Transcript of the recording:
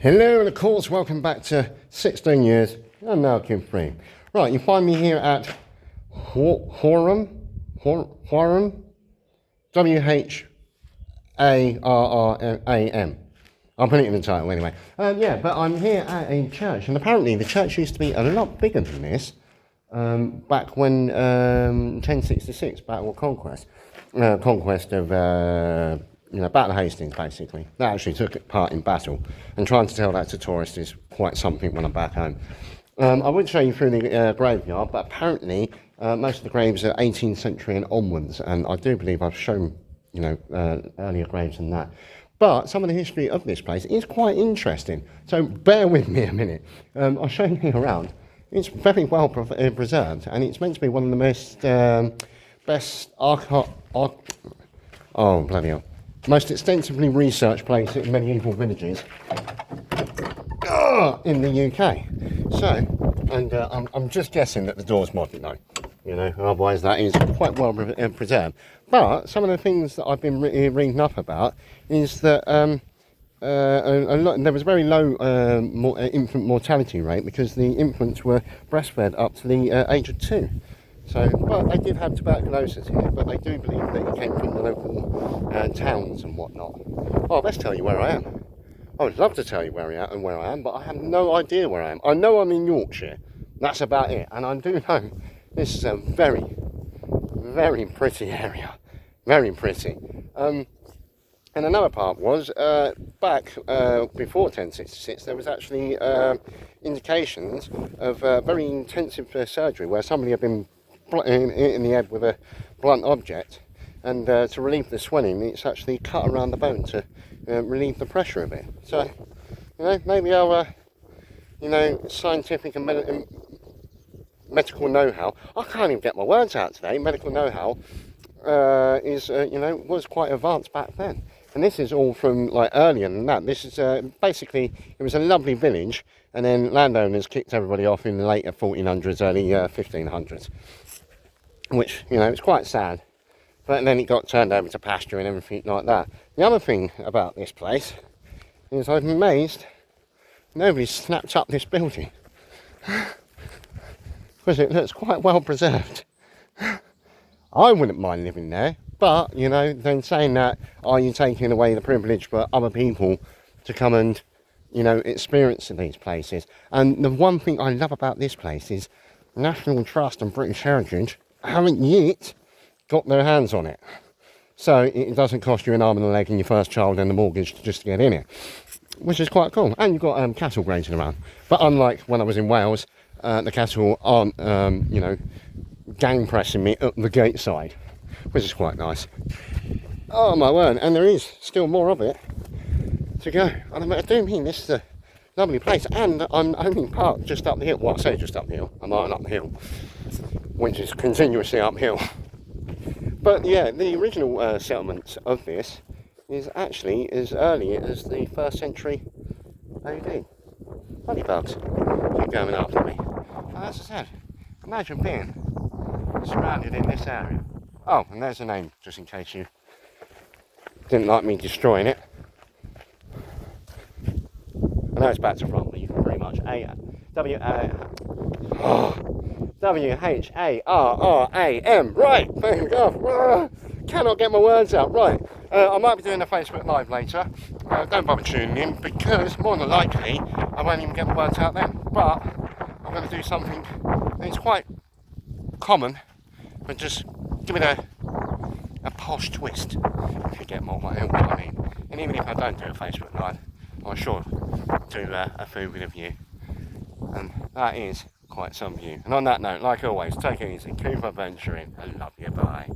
Hello and of course welcome back to 16 years and now kid free. Right, you find me here at Wharram, W-H-A-R-R-A-M. I'll put it in the title anyway. Yeah, but I'm here at a church, and apparently the church used to be a lot bigger than this back when 1066, Battle of Conquest, conquest of Battle of Hastings, basically. That actually took part in battle, and trying to tell that to tourists is quite something when I'm back home. I would show you through the graveyard, but apparently most of the graves are 18th century and onwards, and I do believe I've shown earlier graves than that. But some of the history of this place is quite interesting, so bear with me a minute. I'll show you around. It's very well preserved, and it's meant to be one of the most most extensively researched places in medieval villages in the UK. So, and I'm just guessing that the door's modern though, otherwise that is quite well preserved. But some of the things that I've been reading up about is that there was a very low infant mortality rate because the infants were breastfed up to the age of 2. So, but they did have tuberculosis here, but they do believe that it came from the local towns and whatnot. Oh, let's tell you where I am. I would love to tell you where I am, but I have no idea where I am. I know I'm in Yorkshire. That's about it. And I do know this is a very, very pretty area. Very pretty. And another part was, back before 1066, there was actually indications of very intensive surgery where somebody had been in the head with a blunt object, and to relieve the swelling, it's actually cut around the bone to relieve the pressure of it. So, maybe our, scientific and medical know-how, I can't even get my words out today, medical know-how was quite advanced back then. And this is all from earlier than that. This is basically, it was a lovely village, and then landowners kicked everybody off in the later 1400s, early 1500s, which, it's quite sad. But then it got turned over to pasture and everything like that. The other thing about this place is I'm amazed nobody snapped up this building because it looks quite well preserved. I wouldn't mind living there, but, then saying that, are you taking away the privilege for other people to come and, experience these places? And the one thing I love about this place is National Trust and British Heritage haven't yet got their hands on it. So it doesn't cost you an arm and a leg and your first child and the mortgage just to get in it, which is quite cool. And you've got cattle grazing around. But unlike when I was in Wales, the cattle aren't, gang pressing me up the gate side, which is quite nice. Oh my word, and there is still more of it to go. And I do mean this is a lovely place, and I'm only parked just up the hill. Well, I say just up the hill, I'm right up the hill, which is continuously uphill. But yeah, the original settlement of this is actually as early as the 1st century AD. Honeybugs keep going after me. And as I said, imagine being surrounded in this area. Oh, and there's a name, just in case you didn't like me destroying it. I know it's back to front, but you can pretty much W-H-A-R-R-A-M. Right, there you go. Cannot get my words out. Right, I might be doing a Facebook Live later. Don't bother tuning in because more than likely I won't even get my words out then. But I'm going to do something that's quite common, but just give it a posh twist, if you get what I mean. And even if I don't do a Facebook Live, I'm sure do a food review, and that is quite some view. And on that note, like always, take it easy, keep adventuring, and love you, bye.